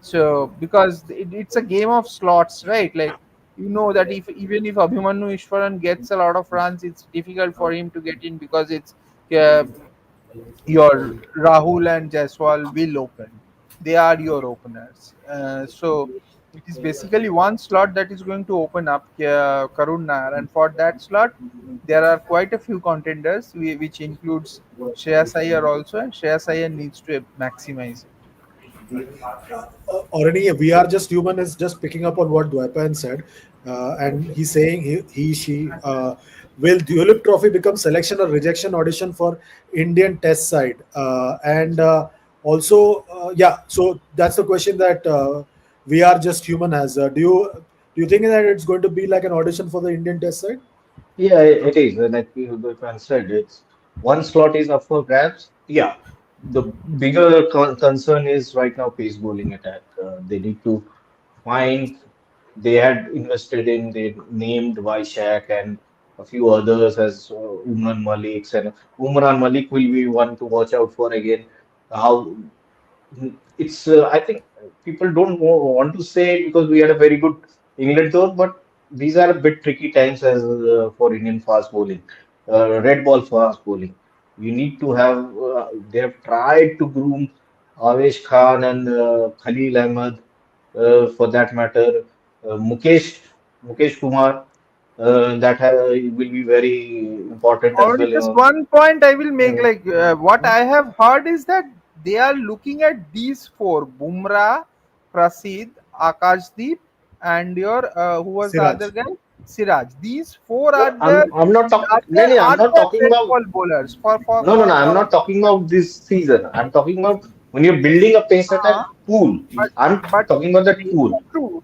So because it's a game of slots, right? Like you know that if even if Abhimanyu Ishwaran gets a lot of runs, it's difficult for him to get in because it's uh, your Rahul and Jaiswal will open. They are your openers. So it is basically one slot that is going to open up, Karun Nair, and for that slot, there are quite a few contenders, which includes Shreyas Iyer also, and Shreyas Iyer needs to maximize it. Already we are just human is just picking up on what Dwaipan said, and he's saying she will Duleep Trophy become selection or rejection audition for Indian Test side, and also yeah. So that's the question that we are just human has. Do you think that it's going to be like an audition for the Indian Test side? Yeah, it is. Like the fan said, it's one slot is up for grabs. Yeah, the bigger concern is right now pace bowling attack. They need to find. They had invested in. They named Vaishak and a few others as Umran Maliks, and Umran Malik will be one to watch out for again. How it's I think people don't want to say it because we had a very good England tour, but these are a bit tricky times as for Indian fast bowling, red ball fast bowling. You need to have. They have tried to groom Avesh Khan and Khalil Ahmed, for that matter, Mukesh Kumar. Will be very important as Only well. just one point I will make. Uh, Like what I have heard is that they are looking at these four: Bumrah, Prasid, Akashdeep, and your who was the other Siraj. guy? Siraj. These four no, I'm not talking. No, no, I'm are not the talking red about. ball bowlers No, no, no. I'm not talking about this season. I'm talking about when you're building a pace attack uh, pool. but I'm but talking about that pool. true.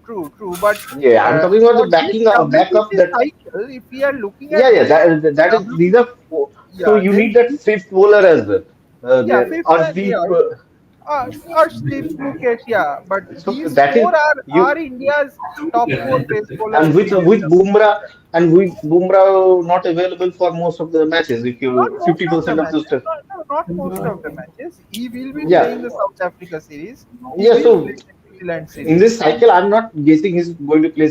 But Yeah, I'm talking about the for this backing up, backup WTC that. cycle, if we are looking Yeah, at yeah. this That is. These are. So yeah, you then need that fifth bowler as well. yeah, There, fifth and Arshdeep. Arshdeep, Mukesh, yeah. But So these that four is are you. India's top four pace And bowlers in Indian with WTC. Bumrah not available for most of the matches. If Not you most of the 50% of the matches. stuff. Not most of the matches. He will be playing Yeah, the South Africa series. He yeah. will play So the New Zealand in series. this cycle, I'm not guessing he's going to play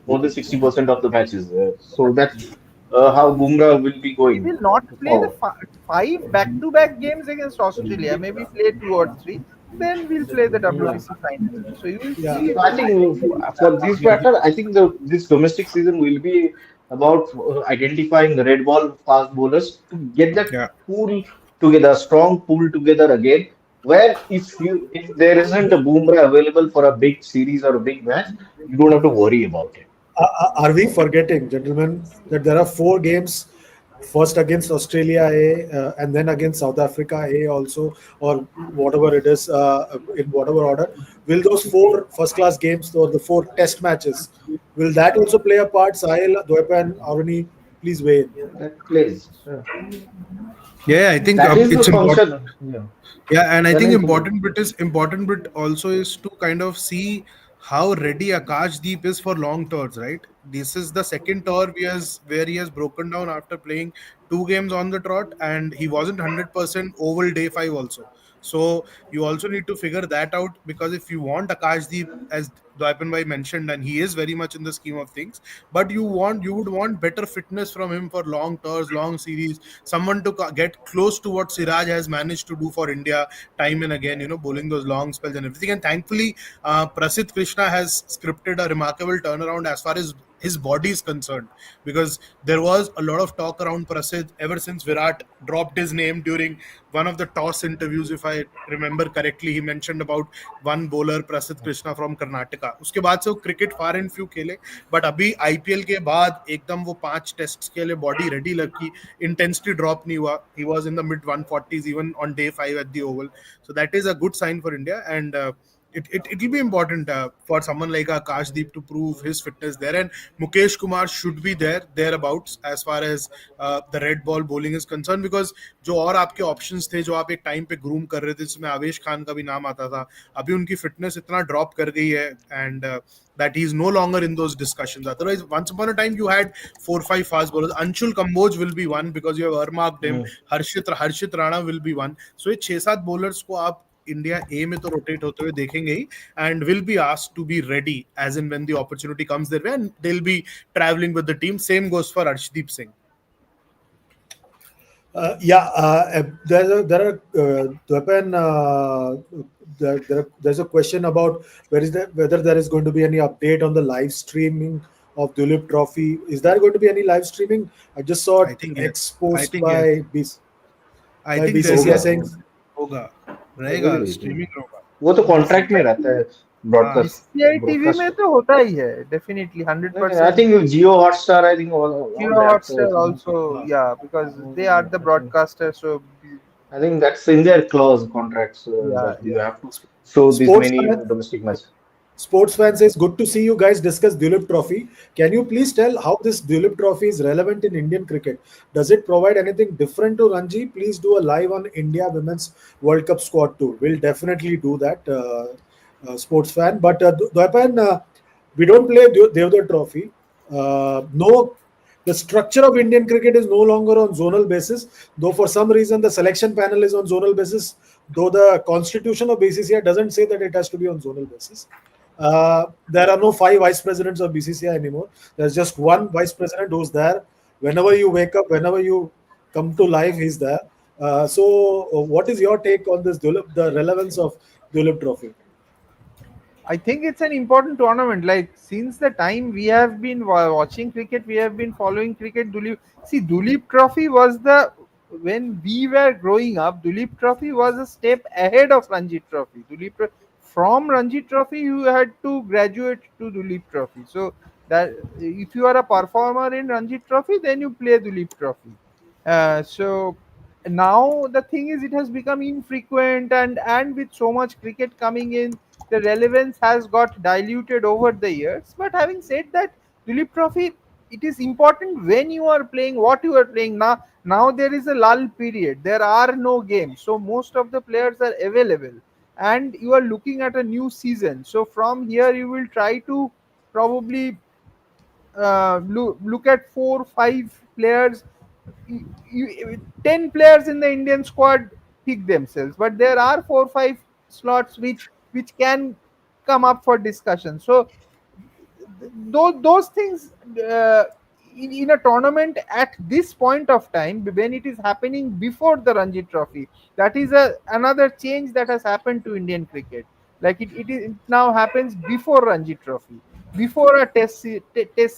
more than 60% of the matches. So that's how Bumrah will be He going will not play the forward. five back-to-back games against Australia. Maybe play two or three. then we'll play the WTC final. So you will Yeah. see. So I think for this matter, I think this domestic season will be about identifying the red ball fast bowlers to get that Yeah. pool together, strong pool together again. Where if there isn't a Bumrah available for a big series or a big match, you don't have to worry about it. Are we forgetting, gentlemen, that there are four games? First against Australia A, and then against South Africa A also, or whatever it is, in whatever order. Will those four first-class games or the four test matches, will that also play a part? Sahil, Dwepa, and Aruni, please weigh in. That plays. Yeah, I think That is the it's important. function. Yeah. Yeah, and I Yeah, think nice. important bit also is to kind of see how ready Akash Deep is for long tours, right? This is the second tour where he has broken down after playing two games on the trot, and he wasn't 100% oval day five also. So you also need to figure that out, because if you want Akash Deep, as Dwaipan Bhai mentioned, and he is very much in the scheme of things, but you would want better fitness from him for long tours, long series, someone to get close to what Siraj has managed to do for India time and again, bowling those long spells and everything. And thankfully, Prasidh Krishna has scripted a remarkable turnaround as far as his body is concerned, because there was a lot of talk around Prasidh ever since Virat dropped his name during one of the toss interviews. If I remember correctly, he mentioned about one bowler Prasidh Krishna from Karnataka. उसके बाद से वो cricket far and few खेले, but अभी IPL के बाद एकदम वो 5 टेस्ट के लिए बॉडी रेडी लगी, intensity drop नहीं हुआ. He was in the mid 140s even on day 5 at the Oval. So that is a good sign for India, and it will be important for someone like Akashdeep to prove his fitness there, and Mukesh Kumar should be thereabouts as far as the red ball bowling is concerned, because जो और आपके options थे जो आप एक time पे groom कर रहे थे, जिसमें आवेश खान का भी नाम आता था, अभी उनकी फिटनेस इतना ड्रॉप कर गई है, and that he's no longer in those discussions. Otherwise, once upon a time, you had 4 5 fast bowlers. Anshul Kamboj will be one because you have earmarked him. Mm. Harshit Rana will be one. So ये 6 7 bowlers को आप India ए में तो rotate होते हुए देखेंगे ही, and will be asked to be ready as in when the opportunity comes their way, and they will be travelling with the team. Same goes for Arshdeep Singh. Yeah, Dwepan, there's a question about whether there is going to be any update on the live streaming of Duleep Trophy. Is there going to be any live streaming? I just saw I think yes. X I post think yes. I by think there BCCI होगा is. saying, होगा. रहेगा. होगा। Streaming होगा. वो तो contract में BCCI रहता है हाँ. ब्रॉडकास्ट बीसीसीआई टीवी में ब्रॉडकास्ट तो होता ही है डेफिनेटली नहीं आई 100%. Think Jio Hotstar I think all Geo that Hotstar also, yeah, because they are the I think broadcaster. So I think that's in their clause contracts yeah, that you yeah. have to show this sports many fan, domestic matches. Sports fan says, good to see you guys discuss Duleep Trophy. Can you please tell how this Duleep Trophy is relevant in Indian cricket? Does it provide anything different to Ranji? Please do a live on India Women's World Cup squad tour. We'll definitely do that, sports fan. But Dwapan, we don't play Devdar Trophy. No, the structure of Indian cricket is no longer on zonal basis, though for some reason the selection panel is on zonal basis, though the constitution of BCCI doesn't say that it has to be on zonal basis. There are no five vice presidents of BCCI anymore. There's just one vice president who's there. Whenever you wake up, whenever you come to life, he's there. What is your take on this Dulip, the relevance of Dulip Trophy? I think it's an important tournament. Like since the time we have been watching cricket, we have been following cricket. Duleep Trophy was the when we were growing up. Duleep Trophy was a step ahead of Ranji Trophy. From Ranji Trophy, you had to graduate to Duleep Trophy. So that if you are a performer in Ranji Trophy, then you play Duleep Trophy. So now the thing is, it has become infrequent, and with so much cricket coming in, the relevance has got diluted over the years. But having said that, Duleep Trophy, it is important when you are playing what you are playing now. Now there is a lull period. There are no games, so most of the players are available, and you are looking at a new season. So from here, you will try to probably look at 4 5 players. 10 players in the Indian squad pick themselves, but there are 4 5 slots which can come up for discussion. So those things, uh, in a tournament at this point of time, when it is happening before the Ranji Trophy, that is another change that has happened to Indian cricket. Like it now happens before Ranji Trophy, before a test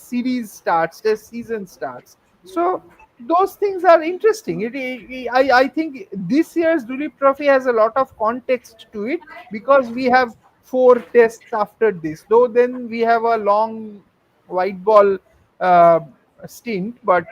series starts, test season starts. So those things are interesting. I think this year's Duleep Trophy has a lot of context to it, because we have four tests after this. Though then we have a long white ball uh, stint, but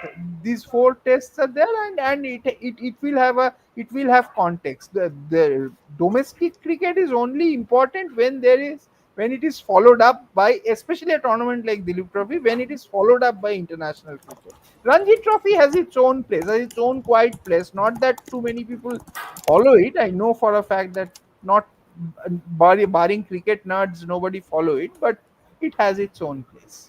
these four tests are there, and it will have a, it will have context. The domestic cricket is only important when there is, when it is followed up by, especially a tournament like Duleep Trophy, when it is followed up by international cricket. Ranji Trophy has its own place, has its own quiet place. Not that too many people follow it. I know for a fact that not barring cricket nerds, nobody follow it, but it has its own place.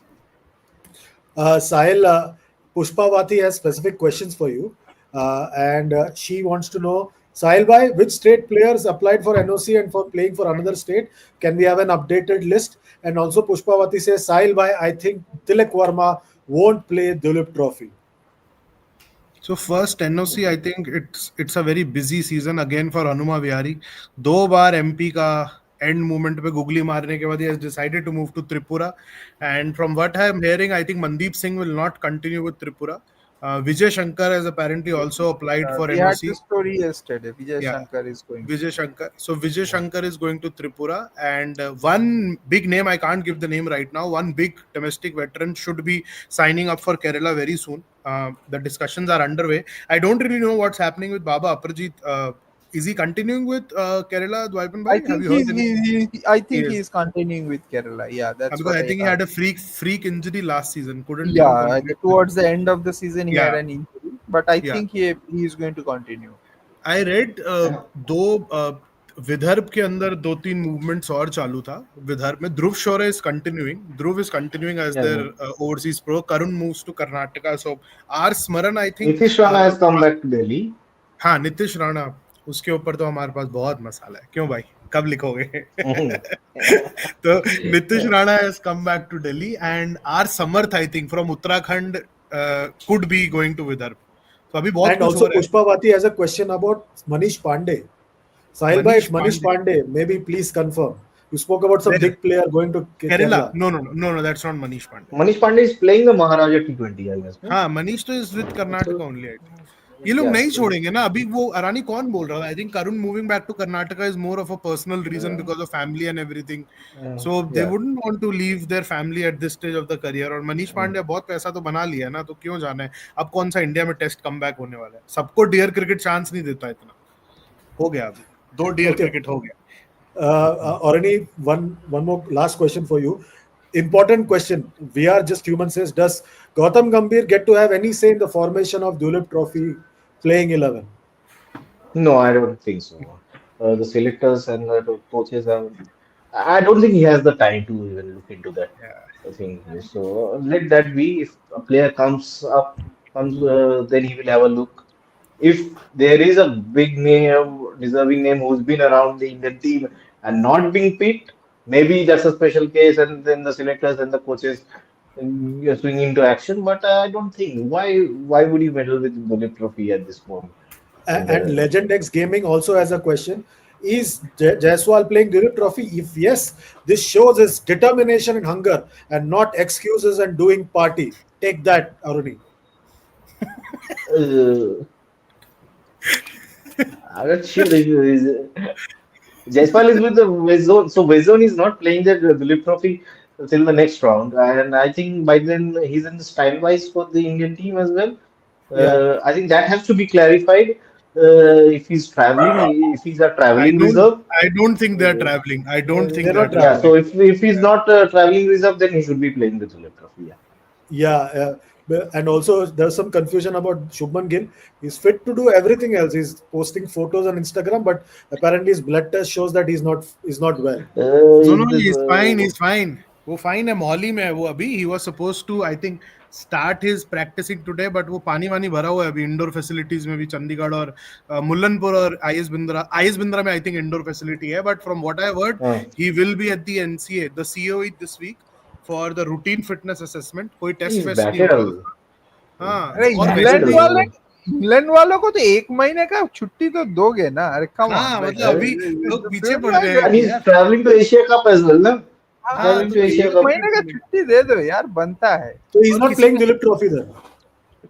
Sahil, Pushpavati has specific questions for you, and she wants to know, Sahil bhai, which state players applied for NOC and for playing for another state? Can we have an updated list? And also, Pushpavati says, Sahil bhai, I think Tilak Verma won't play Duleep Trophy. So first NOC, I think it's a very busy season again for Hanuma Vihari. दो बार MP का end movement पे googly मारने के बाद he has decided to move to Tripura, and from what I am hearing, I think Mandeep Singh will not continue with Tripura. Vijay Shankar has apparently also applied for We had the NOC. story yesterday. Vijay Yeah, Shankar is going to. Vijay Shankar. So Vijay Shankar is going to Tripura, and one big name, I can't give the name right now. One big domestic veteran should be signing up for Kerala very soon. The discussions are underway. I don't really know what's happening with Baba Aparajit. Is he continuing with Kerala, Dwaipan I Bhai? Have think you heard he's anything? I He think he is. is continuing with Kerala. Yeah, that's Because what I I think he heard. had a freak injury last season. Couldn't even Yeah, complete the. towards the end of the season he had Yeah, an injury, but I yeah. think he is going to continue. I read दो विदर्भ के अंदर दो तीन movements और चालू था विदर्भ में Dhruv is continuing as Yeah, there overseas pro Karun moves to Karnataka so are Smaran I think Nitish Rana has come back to Delhi. हाँ नितिश राणा उसके ऊपर तो हमारे पास बहुत मसाला है क्यों भाई कब लिखोगे Mhm. तो Nitish Rana has come back to Delhi and R Samarth I think from Uttarakhand could be going to Vidarbha तो अभी बहुत And कुछ हो also, रहा है Pushpavati has a question about Manish Pandey. Sahil bhai, Manish it's Manish Pandey Pandey. Maybe please confirm. You spoke about some Where? big player going to Kerala? Kerala. No, no, no, no, no. That's not Manish Pandey. Manish Pandey is playing the Maharaja T20, I guess. No? हाँ मनीष तो is with Karnataka So, only I think ये लोग yeah, नहीं so, छोड़ेंगे ना अभी वो अरानी कौन बोल रहा था I think Karun moving back to Karnataka is more of a personal reason because of family and everything so they yeah. Wouldn't want to leave their family at this stage of the career और Manish Mm. Pandey बहुत पैसा तो बना लिया है ना तो क्यों जाना है अब कौन सा इंडिया में टेस्ट कम बैक होने वाला है सबको डियर क्रिकेट चांस नहीं देता इतना हो गया अभी दो डियर Okay. क्रिकेट हो गया Orani, one more last question for you. Important question. We are just human says. Does Gautam Gambhir get to have any say in the formation of Duleep Trophy playing 11? No, I don't think so. The selectors and the coaches have. I don't think he has the time to even look into that thing. So let that be. If a player comes, then he will have a look. If there is a big name, deserving name who's been around the Indian team and not being picked, maybe that's a special case, and then the selectors and the coaches swing into action. But I don't think why would you meddle with Duleep Trophy at this moment? And And Legend X Gaming also has a question. Is Jaiswal playing Duleep Trophy? If yes, this shows his determination and hunger and not excuses and doing party. Take that, Aruni. uh, I'm not sure if Jaiswal is with the West Zone, so West Zone is not playing the Duleep Trophy till the next round, and I think by then he's in the standbys for the Indian team as well. Yeah. I think that has to be clarified. If he's traveling, if he's a I traveling don't reserve, I don't think they're uh, traveling. I don't think They're they're not yeah. traveling. So traveling. if he's Yeah. not traveling reserve, then he should be playing the Duleep Trophy. Yeah. Yeah, and also there's some confusion about Shubman Gill. He's fit to do everything else. He's posting photos on Instagram, but apparently his blood test shows that he's not well. No, no, Is this, he's fine. He's fine. वो fine है मौली में है वो अभी he was supposed to I think start his practicing today but वो पानी वानी भरा हुआ है अभी इंडोर फैसिलिटीज में भी चंडीगढ़ और मुल्लनपुर और आईएस बिंद्रा में आई थिंक इंडोर फैसिलिटी है but from what I heard uh, he will be at the NCA the COE this week for the routine fitness assessment कोई टेस्ट he's वेस्ट नहीं batted होगा also. उसका हाँ अरे और That वैसे भी इंग्लैंड वालों को तो 1 महीने का छुट्टी तो दोगे ना, अरे कम ऑन हाँ भाई। मतलब अभी लोग पीछे पड़ गए हैं and कि he's यार traveling to Asia Cup as well, ना? He's हाँ, हाँ traveling तो to तो Asia एक किसी Cup. ने महीने का छुट्टी दे दो यार, बनता है। So he's और not किसी playing ने Duleep Trophy then.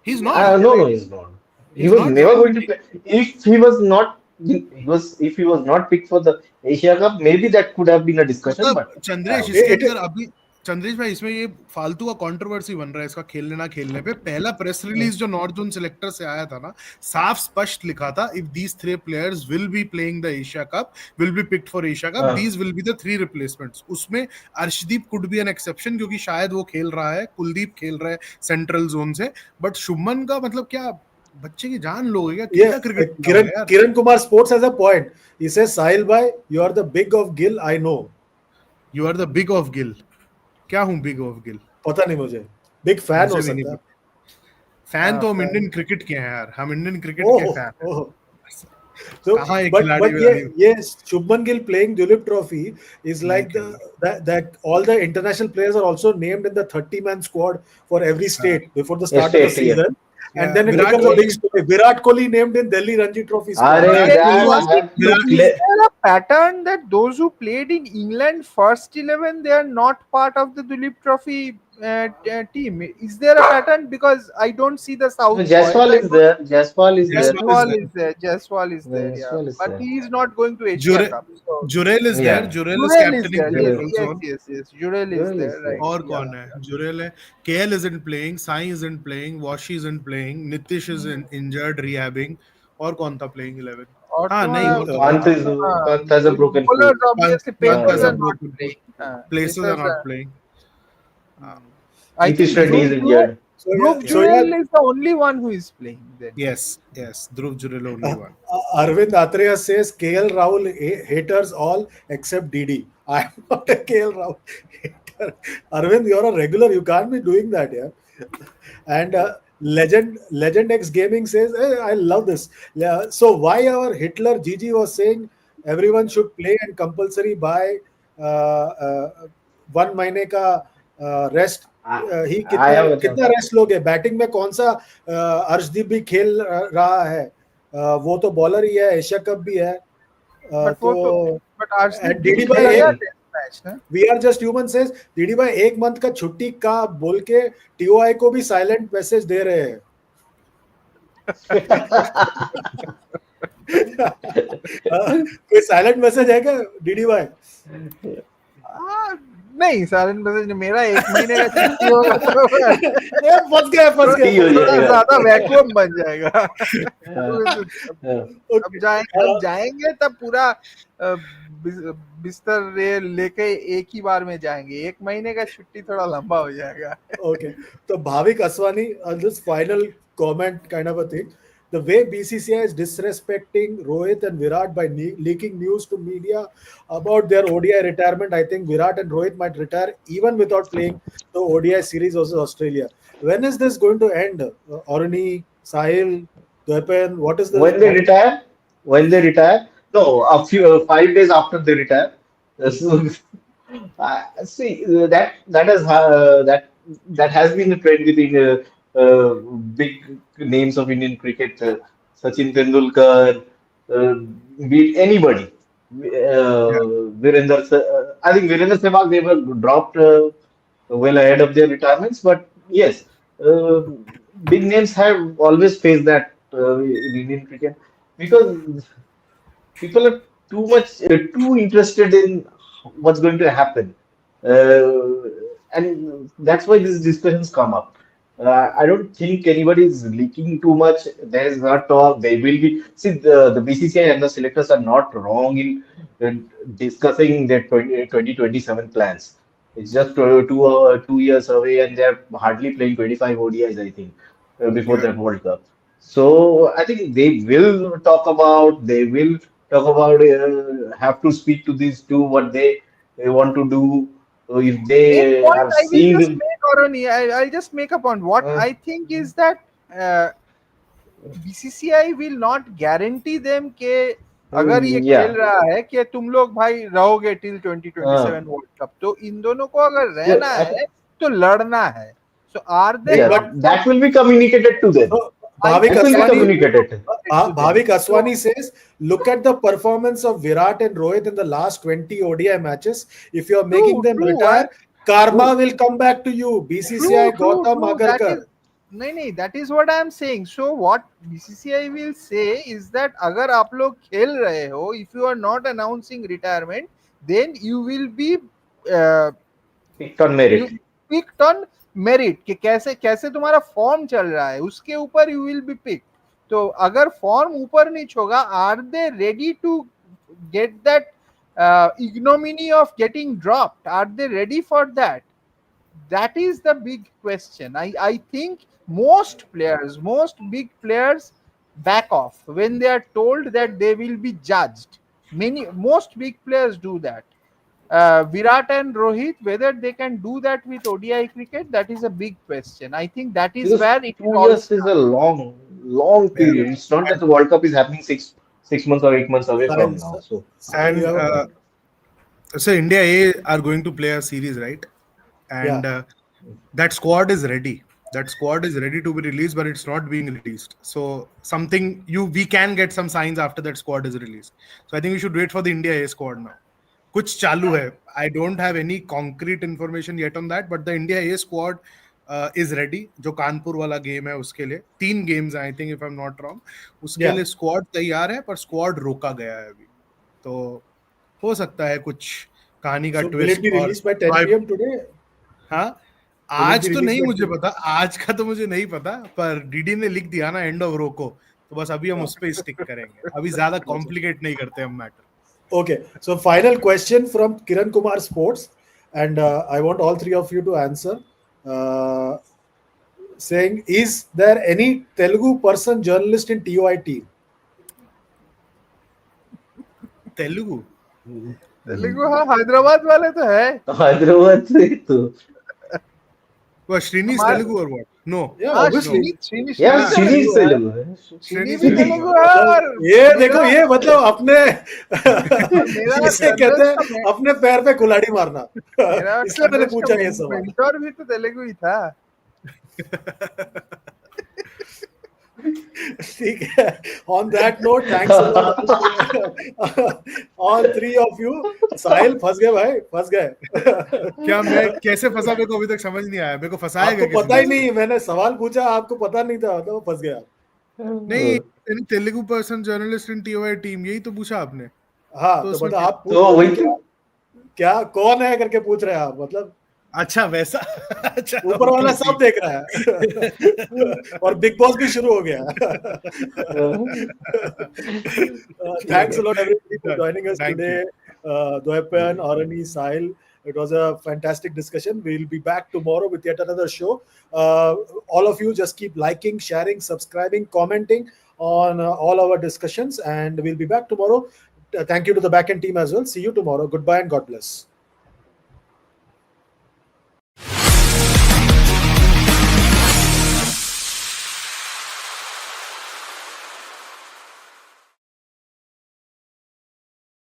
He is हाँ, not No, no, he's not. He He's was not never going to going to play. play. If he was not, he was if he was not picked for the Asia Cup, maybe that could have been a discussion. मतलब But Chandresh इसके It, अंदर अभी चंद्रेश भाई इसमें ये फालतू का controversy बन रहा है इसका खेलने ना खेलने पे। पहला प्रेस रिलीज जो नॉर्थ जोन सिलेक्टर से आया था ना, साफ स्पष्ट लिखा था if these three players will be playing the Asia Cup, will be picked for Asia Cup, uh, these will be the three replacements. उसमें Arshdeep could be an exception क्योंकि शायद वो खेल रहा है, कुलदीप खेल रहा है सेंट्रल जोन से, बट शुभमन का मतलब क्या बच्चे की जान लोगे क्या? yeah, कितना क्रिकेट खेला Kiran होगा यार। Kiran Kumar Sports has a point. He says, Sahil bhai, you are the big of Gill, I know. You are the big of Gill. क्या हूँ बिग ऑफ गिल? पता नहीं मुझे, बिग फैन हो मुझे भी नहीं सकता है। पता। फैन हाँ, तो हम इंडियन फैन। क्रिकेट के हैं यार, हम इंडियन क्रिकेट के ओह फैन हैं। ओह So, कहाँ एक but खिलाड़ी yeah, वाली। yes, Shubman Gill playing Duleep Trophy is नहीं like खेलना। that all the international players are also named in the 30-man squad for every हाँ state before the start of the estate, yeah. season, and या then it Virat becomes a big Kohli. story. Virat Kohli named in Delhi Ranji Trophy squad. Are Virat Then Kohli that was was it, that Virat is play? there a pattern that those who played in England first 11 they are not part of the Duleep Trophy team? Is there a pattern? Because I don't see the No, South boys. Jaiswal I is don't. there. Jaiswal is there. Jaiswal is Jaiswal there. is there. Jaiswal is there. Yeah, Jaiswal is but there. he is not going to Asia जुरे Cup. So Jurel is there. Yeah. Jurel is Jurel is captaining there. Jurel. Central Yes, zone. yes, yes. Jurel is Jurel there. is there. Right. और Yeah. कौन है? जुरेल है। KL isn't playing, Sai isn't playing, Washi isn't playing, Nitish is injured rehabbing. और कौन था playing 11? और हाँ नहीं तुम्हारा वो तो Pant is Pant has a broken foot. bowlers obviously Pant pacers has a are Uh, not broken foot, playing. places are Pacers not are. playing। I Nitish think Reddy is injured. So yeah, Dhruv so Yeah, yeah, Jurel is the only one who is playing then. yes Dhruv Jurel only one। Arvind Atreya says KL Rahul haters all except DD. I'm not a KL Rahul hater. Arvind, you're a regular. You can't be doing that, yeah. And Legend X Gaming says, hey, I love this. Yeah. So why our Hitler Gigi was saying everyone should play and compulsory buy one महीने का rest he I कितना have a thought. कितना rest लोगे batting में कौन सा अर्शदीप भी खेल रहा है वो तो बॉलर ही है एशिया कप भी है But वो तो तो but Arshdeep एंड भी डीडी भाई खेलेगा एक See, टेस्ट मैच ना। We are just human says DD भाई एक मंथ का छुट्टी का बोल के टीओआई को भी साइलेंट मैसेज दे रहे हैं कोई साइलेंट मैसेज है क्या डीडी भाई नहीं साइलेंट मैसेज मेरा 1 महीने का छुट्टी होगा ये फंस छुट्टी हो गया थोड़ा जाएगा. ज्यादा वैक्यूम बन जाएगा। हाँ, अब जाएंगे तब पूरा बिस्तर लेके एक ही बार में जाएंगे। 1 महीने का छुट्टी थोड़ा लंबा हो जाएगा। Okay. So Bhavik Aswani on this final comment kind of a thing. The way BCCI is disrespecting Rohit and Virat by leaking news to media about their ODI retirement, I think Virat and Rohit might retire even without playing the ODI series versus Australia. When is this going to end? Orani, Sahil, Dwepen, what is the when they retire, when they retire, no, a few 5 days after they retire. So, see that has been a trend within big names of Indian cricket. Sachin Tendulkar, uh, be it anybody. Yeah, I think Virender Sehwag they were dropped well ahead of their retirements, but yes, big names have always faced that in Indian cricket because people are too interested in what's going to happen, uh, and that's why these discussions come up. I don't think anybody is leaking too much. There is not talk. They will be. See, the BCCI and the selectors are not wrong in uh, discussing their 2027 plans. It's just 2 years away, and they're hardly playing 25 ODIs, I think, before yeah, that World Cup. So I think they will have to speak to these two what they want to do. So if Main they point are I will just seeing, make, Aroni, I'll just make a point. What uh, I think is that BCCI will not guarantee them के अगर ये खेल yeah, रहा है कि तुम लोग भाई रहोगे टिल uh, 2027 वर्ल्ड कप, तो इन दोनों को अगर so रहना I think है तो लड़ना है। So are they Yeah, but up for? that will be communicated to them. so I Bhavik That think will be that Aswani, will be communicated. communicated to them. Bhavik So Aswani says, look at the performance of Virat and Rohit in the last 20 ODI matches. If you're making true, them true, retire, karma true, will come back to you. BCCI true, true, Gautam true. That is Agarkar. नहीं that is what I am saying. So what BCCI will say is that अगर आप लोग खेल रहे हो, if you are not announcing retirement, then you will be uh, Picked on you merit. picked on merit कि कैसे कैसे तुम्हारा फॉर्म चल रहा है उसके ऊपर you will be picked. तो अगर फॉर्म ऊपर नीच होगा, are they ready to get that ignominy of getting dropped? Are they ready for that? That is the big question. I think most big players back off when they are told that they will be judged. Most big players do that. Virat and Rohit, whether they can do that with ODI cricket, that is a big question. I think that is Because where it will two all years is start. a long Yeah. period. It's not that the World Cup is happening six months or 8 months away from Sahil, now. So Sahil, you And have a point. so India A are going to play a series, right? Yeah. And that squad is ready. That squad is ready to be released, but it's not being released. So something you we can get some signs after that squad is released. So I think we should wait for the India A squad now. कुछ चालू है. I don't have any concrete information yet on that, but the India A squad is ready. जो कानपुर वाला game है उसके लिए 3 games हैं, I think if I'm not wrong. उसके Yeah. लिए स्क्वाड तैयार है, पर स्क्वाड रोका गया है अभी. तो हो सकता है कुछ कहानी का So will it twist be और released by 10 p.m. today? हाँ. Will it be आज तो released नहीं by मुझे 10? पता, आज का तो मुझे नहीं पता, पर डीडी ने लिख दिया ना एंड ऑफ रोको, तो बस अभी हम उस पे स्टिक करेंगे, अभी ज्यादा कॉम्प्लिकेट नहीं करते हम matter. Okay. So final question from Kiran Kumar Sports, and I want all three of you to answer. Uh, saying, is there any Telugu person journalist in TOI team? Telugu. Telugu हाँ हैदराबाद वाले तो है. Hyderabad से तो वो श्रीनीस हमारे तेलुगु और व्हाट? नो. Yeah, हाँ नो. obviously. यार श्रीनी हाँ, तेलुगु सीरीज से है. लोग हैं श्रीनी श्रीनीस भी सीरीज तेलुगु तेलुगु है. है. मतलब और ये देखो, मेरा ये मतलब अपने और मेरा जिसे कहते रनर्स का हैं अपने पैर पे कुल्हाड़ी मारना. मेरा इसलिए मैंने रनर्स का पूछा ये सवाल. मेंटोर भी तो तेलुगु ही था. ठीक है. On that note, thanks a lot. All three of you. साहिल फंस गए भाई, फंस गए. क्या मैं कैसे फंसा, मेरे को अभी तक समझ नहीं आया. मेरे को फंसाया आपको गया किसी पता ही ने. नहीं, मैंने सवाल पूछा, आपको पता नहीं था, मतलब फंस गया. नहीं, तेलुगु पर्सन जर्नलिस्ट इन टीओआई टीम, यही तो पूछा आपने. हाँ, तो तो उसमें मतलब क्या? आप पूछ तो रहे थे वही तो क्या, क्या कौन है करके पूछ रहे हैं आप, मतलब अच्छा वैसा. अच्छा ऊपर ओके वाला सब ठीक. देख रहा है. और बिग बॉस भी शुरू हो गया. Thanks a lot, everybody, for Done. joining us Thank you. today. Dwepan, Arani, Sahil. It was a fantastic discussion. We'll be back tomorrow with yet another show. All of you just keep liking, sharing, subscribing, commenting on all our discussions, and we'll be back tomorrow. Thank you to the backend team as well. See you tomorrow. Goodbye and God bless.